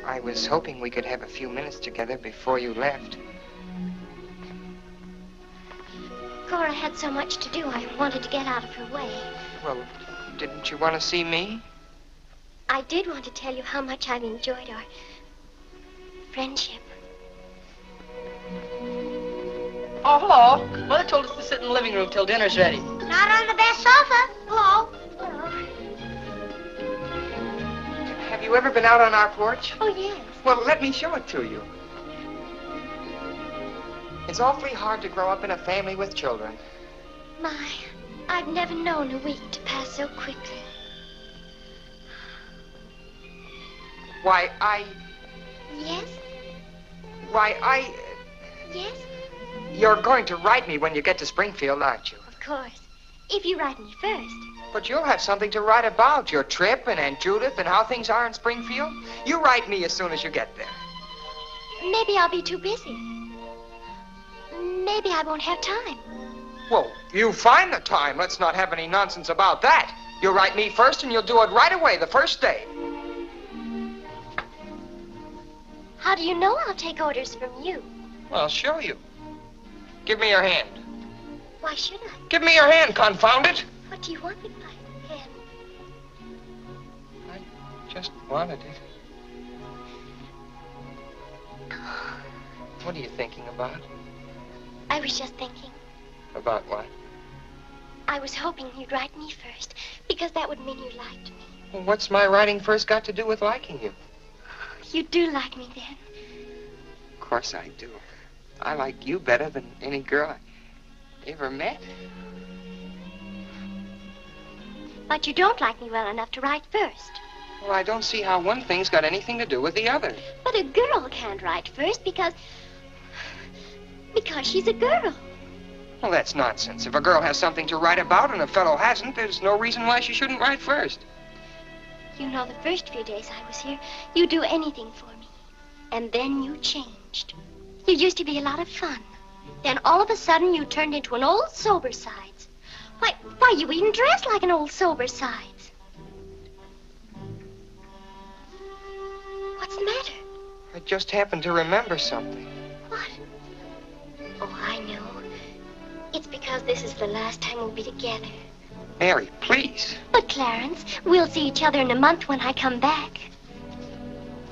I was hoping we could have a few minutes together before you left. Cora had so much to do, I wanted to get out of her way. Well, didn't you want to see me? I did want to tell you how much I've enjoyed our friendship. Oh, hello. Mother told us to sit in the living room till dinner's ready. Not on the best sofa. Hello. Hello. Have you ever been out on our porch? Oh, yes. Well, let me show it to you. It's awfully hard to grow up in a family with children. My, I've never known a week to pass so quickly. Why, Yes? Yes? You're going to write me when you get to Springfield, aren't you? Of course. If you write me first. But you'll have something to write about, your trip and Aunt Judith and how things are in Springfield. You write me as soon as you get there. Maybe I'll be too busy. Maybe I won't have time. Well, you find the time. Let's not have any nonsense about that. You'll write me first and you'll do it right away, the first day. How do you know I'll take orders from you? Well, I'll show you. Give me your hand. Why should I? Give me your hand, confound it. What do you want with my hand? I just wanted it. What are you thinking about? I was just thinking. About what? I was hoping you'd write me first, because that would mean you liked me. Well, what's my writing first got to do with liking you? You do like me then. Of course I do. I like you better than any girl I ever met. But you don't like me well enough to write first. Well, I don't see how one thing's got anything to do with the other. But a girl can't write first because she's a girl. Well, that's nonsense. If a girl has something to write about and a fellow hasn't, there's no reason why she shouldn't write first. You know, the first few days I was here, you'd do anything for me. And then you changed. You used to be a lot of fun. Then all of a sudden you turned into an old sober sides. Why, you even dress like an old sober sides. What's the matter? I just happened to remember something. What? Oh, I know. It's because this is the last time we'll be together. Mary, please. But, Clarence, we'll see each other in a month when I come back.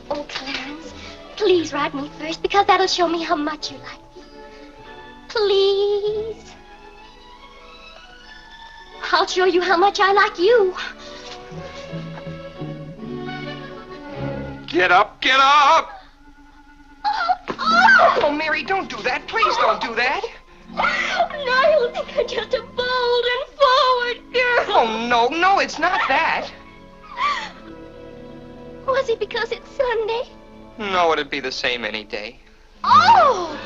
Oh, Clarence, please write me first, because that'll show me how much you like me. Please. I'll show you how much I like you. Get up, get up! Oh! Oh, Mary, don't do that. Please don't do that. Now you'll think I'm just a bold and forward girl. Oh, no, it's not that. Was it because it's Sunday? No, it'd be the same any day. Oh!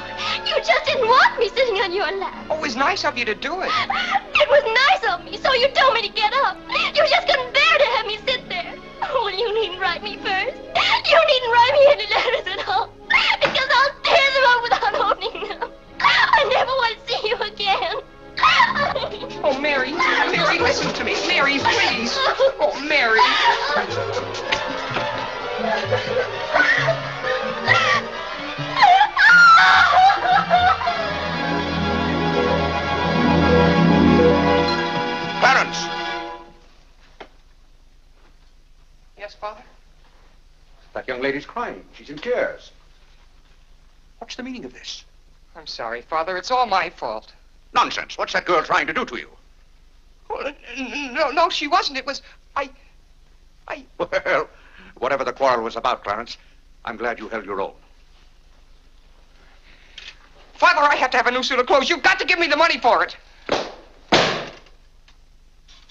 You just didn't want me sitting on your lap. Oh, it was nice of you to do it. It was nice of me, so you told me to get up. You just couldn't bear to have me sit there. Oh, well, you needn't write me first. You needn't write me any letters at all, because I'll tear them up without opening them. I never want to see you again. Oh, Mary, listen to me. Mary, please. Oh, Mary. Clarence! Yes, Father? That young lady's crying. She's in tears. What's the meaning of this? I'm sorry, Father. It's all my fault. Nonsense. What's that girl trying to do to you? Oh, no, she wasn't. It was... Well, whatever the quarrel was about, Clarence, I'm glad you held your own. Father, I have to have a new suit of clothes. You've got to give me the money for it.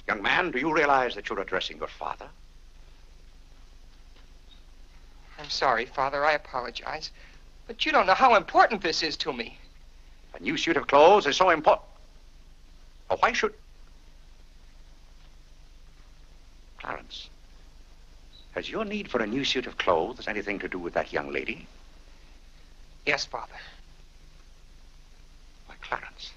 Young man, do you realize that you're addressing your father? I'm sorry, Father. I apologize. But you don't know how important this is to me. A new suit of clothes is so important. Oh, why should... Clarence, has your need for a new suit of clothes anything to do with that young lady? Yes, Father. Why, Clarence.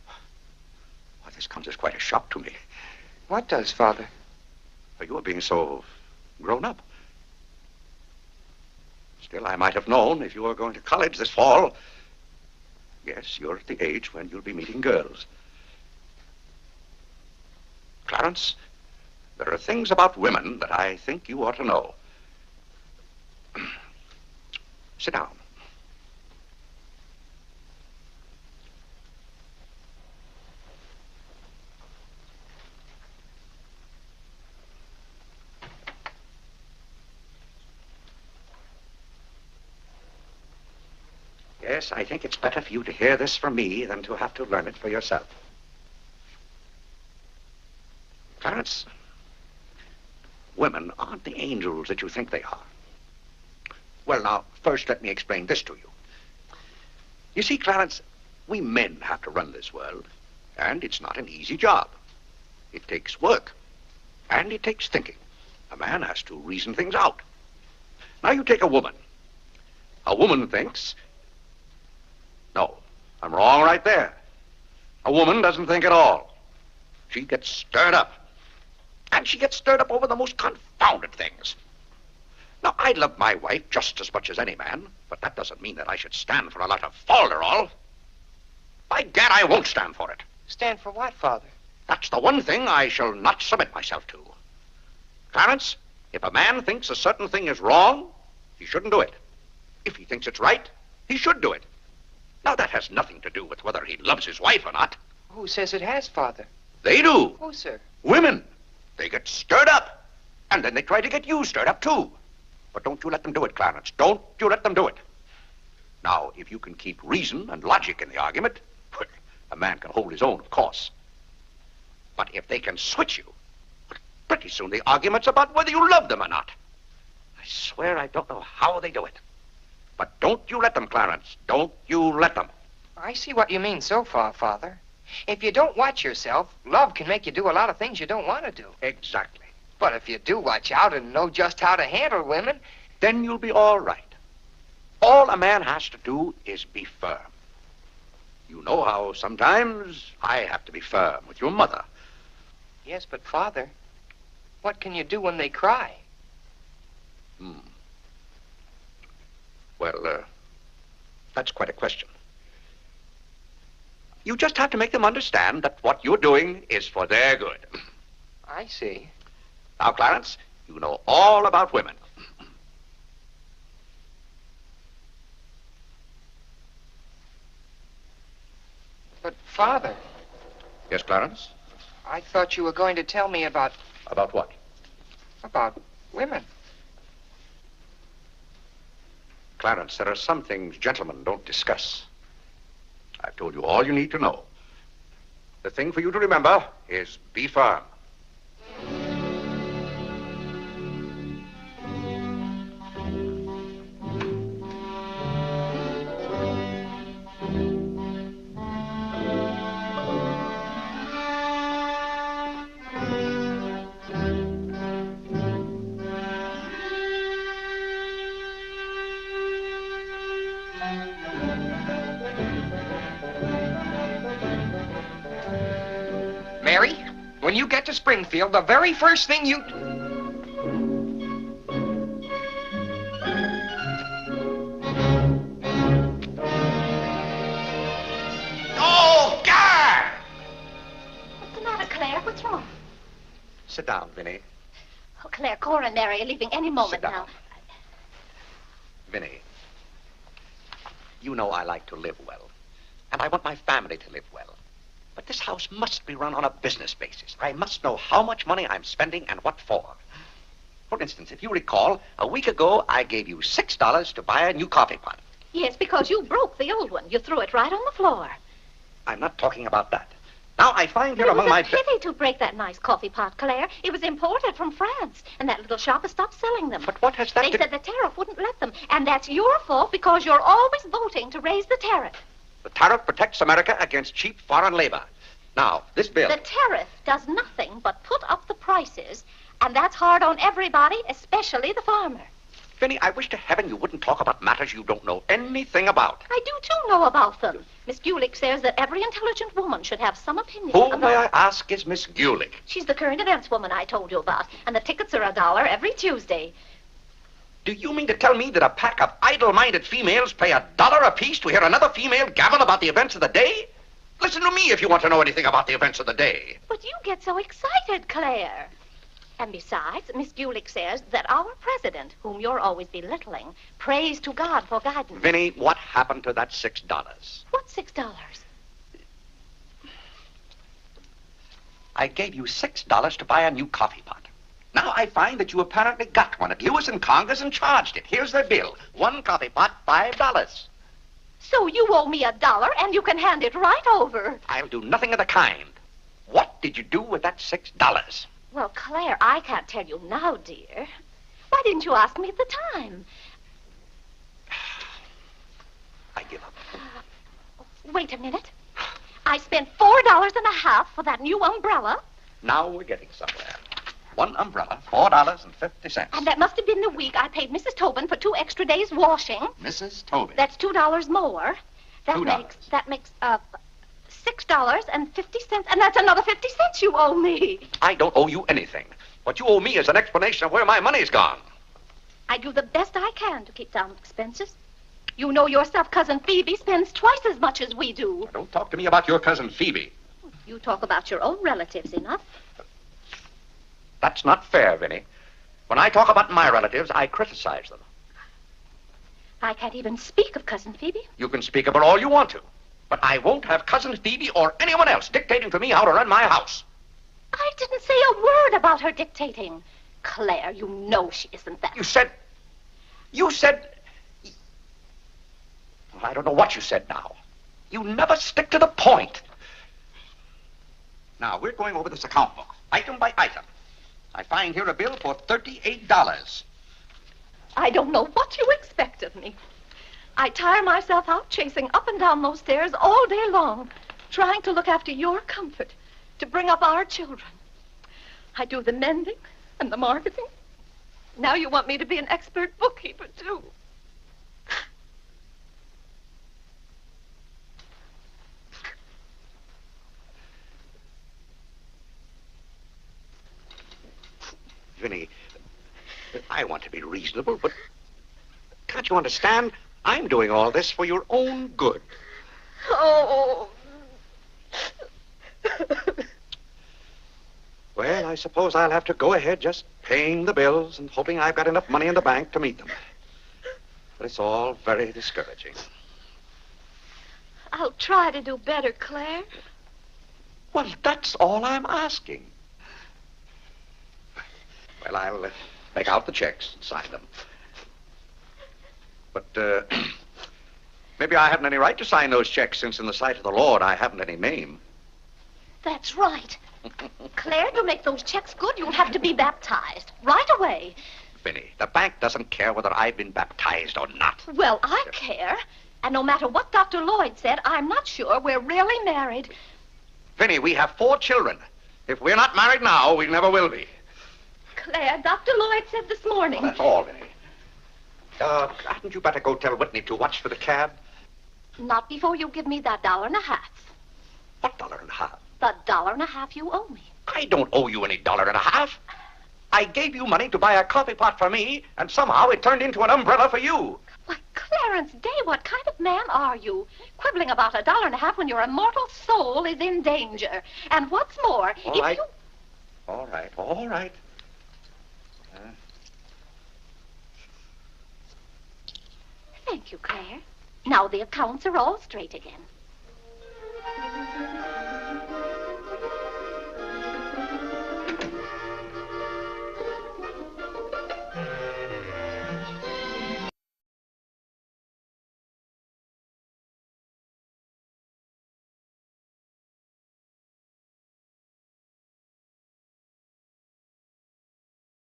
Why, this comes as quite a shock to me. What does, Father? You're being so grown up. Still, I might have known if you were going to college this fall. Yes, you're at the age when you'll be meeting girls. Clarence, there are things about women that I think you ought to know. Sit down. Yes, I think it's better for you to hear this from me than to have to learn it for yourself. Clarence, women aren't the angels that you think they are. Well, now, first let me explain this to you. You see, Clarence, we men have to run this world, and it's not an easy job. It takes work, and it takes thinking. A man has to reason things out. Now, you take a woman. A woman thinks... No, I'm wrong right there. A woman doesn't think at all. She gets stirred up. And she gets stirred up over the most confounded things. Now, I love my wife just as much as any man, but that doesn't mean that I should stand for a lot of folderol. By gad, I won't stand for it. Stand for what, Father? That's the one thing I shall not submit myself to. Clarence, if a man thinks a certain thing is wrong, he shouldn't do it. If he thinks it's right, he should do it. Now, that has nothing to do with whether he loves his wife or not. Who says it has, Father? They do. Who, sir? Women. They get stirred up. And then they try to get you stirred up, too. But don't you let them do it, Clarence. Don't you let them do it. Now, if you can keep reason and logic in the argument, well, a man can hold his own, of course. But if they can switch you, well, pretty soon the argument's about whether you love them or not. I swear I don't know how they do it. But don't you let them, Clarence. Don't you let them. I see what you mean so far, Father. If you don't watch yourself, love can make you do a lot of things you don't want to do. Exactly. But if you do watch out and know just how to handle women, then you'll be all right. All a man has to do is be firm. You know how sometimes I have to be firm with your mother. Yes, but Father, what can you do when they cry? Well, that's quite a question. You just have to make them understand that what you're doing is for their good. I see. Now, Clarence, you know all about women. But, Father... Yes, Clarence? I thought you were going to tell me about... About what? About women. Clarence, there are some things gentlemen don't discuss. I've told you all you need to know. The thing for you to remember is be firm. Mary, when you get to Springfield, the very first thing you... Oh, God! What's the matter, Claire? What's wrong? Sit down, Vinnie. Oh, Claire, Cora and Mary are leaving any moment Sit down. now. Vinnie, you know I like to live well, and I want my family to live well. But this house must be run on a business basis. I must know how much money I'm spending and what for. For instance, if you recall, a week ago, I gave you $6 to buy a new coffee pot. Yes, because you broke the old one. You threw it right on the floor. I'm not talking about that. Now, I find here It among was my... a pity to break that nice coffee pot, Claire. It was imported from France, and that little shop has stopped selling them. But what has that They to... said the tariff wouldn't let them, and that's your fault because you're always voting to raise the tariff. The tariff protects America against cheap foreign labor. Now, this bill... The tariff does nothing but put up the prices, and that's hard on everybody, especially the farmer. Vinnie, I wish to heaven you wouldn't talk about matters you don't know anything about. I do, too, know about them. Miss Gulick says that every intelligent woman should have some opinion Who, about... may I ask, is Miss Gulick? She's the current events woman I told you about, and the tickets are $1 every Tuesday. Do you mean to tell me that a pack of idle-minded females pay $1 apiece to hear another female gabble about the events of the day? Listen to me if you want to know anything about the events of the day. But you get so excited, Claire. And besides, Miss Gulick says that our president, whom you're always belittling, prays to God for guidance. Vinnie, what happened to that $6? What $6? I gave you $6 to buy a new coffee pot. Now I find that you apparently got one at Lewis and Congress and charged it. Here's their bill. One coffee pot, $5. So you owe me $1 and you can hand it right over. I'll do nothing of the kind. What did you do with that $6? Well, Claire, I can't tell you now, dear. Why didn't you ask me at the time? I give up. Wait a minute. I spent $4.50 for that new umbrella. Now we're getting somewhere. One umbrella, $4.50. And that must have been the week I paid Mrs. Tobin for 2 extra days washing. Mrs. Tobin. That's $2 more. $2. That makes $6.50, and that's another 50 cents you owe me. I don't owe you anything. What you owe me is an explanation of where my money's gone. I do the best I can to keep down expenses. You know yourself, Cousin Phoebe spends twice as much as we do. Don't talk to me about your cousin Phoebe. You talk about your own relatives enough. That's not fair, Vinnie. When I talk about my relatives, I criticize them. I can't even speak of Cousin Phoebe. You can speak about all you want to. But I won't have Cousin Phoebe or anyone else dictating to me how to run my house. I didn't say a word about her dictating. Claire, you know she isn't that. You said... Well, I don't know what you said now. You never stick to the point. Now, we're going over this account book, item by item. I find here a bill for $38. I don't know what you expect of me. I tire myself out chasing up and down those stairs all day long, trying to look after your comfort, to bring up our children. I do the mending and the marketing. Now you want me to be an expert bookkeeper, too. Vinnie, I want to be reasonable, but can't you understand? I'm doing all this for your own good. Oh. Well, I suppose I'll have to go ahead just paying the bills and hoping I've got enough money in the bank to meet them. But it's all very discouraging. I'll try to do better, Claire. Well, that's all I'm asking. Well, I'll make out the checks and sign them. But, maybe I haven't any right to sign those checks since in the sight of the Lord I haven't any name. That's right. Claire, to make those checks good, you'll have to be baptized right away. Vinnie, the bank doesn't care whether I've been baptized or not. Well, I care. And no matter what Dr. Lloyd said, I'm not sure we're really married. Vinnie, we have 4 children. If we're not married now, we never will be. Claire, Dr. Lloyd said this morning... Well, that's all, Vinnie. Hadn't you better go tell Whitney to watch for the cab? Not before you give me that $1.50. What $1.50? The $1.50 you owe me. I don't owe you any $1.50. I gave you money to buy a coffee pot for me, and somehow it turned into an umbrella for you. Why, Clarence Day, what kind of man are you? Quibbling about $1.50 when your immortal soul is in danger. And what's more, All right. All right. Thank you, Claire. Now the accounts are all straight again.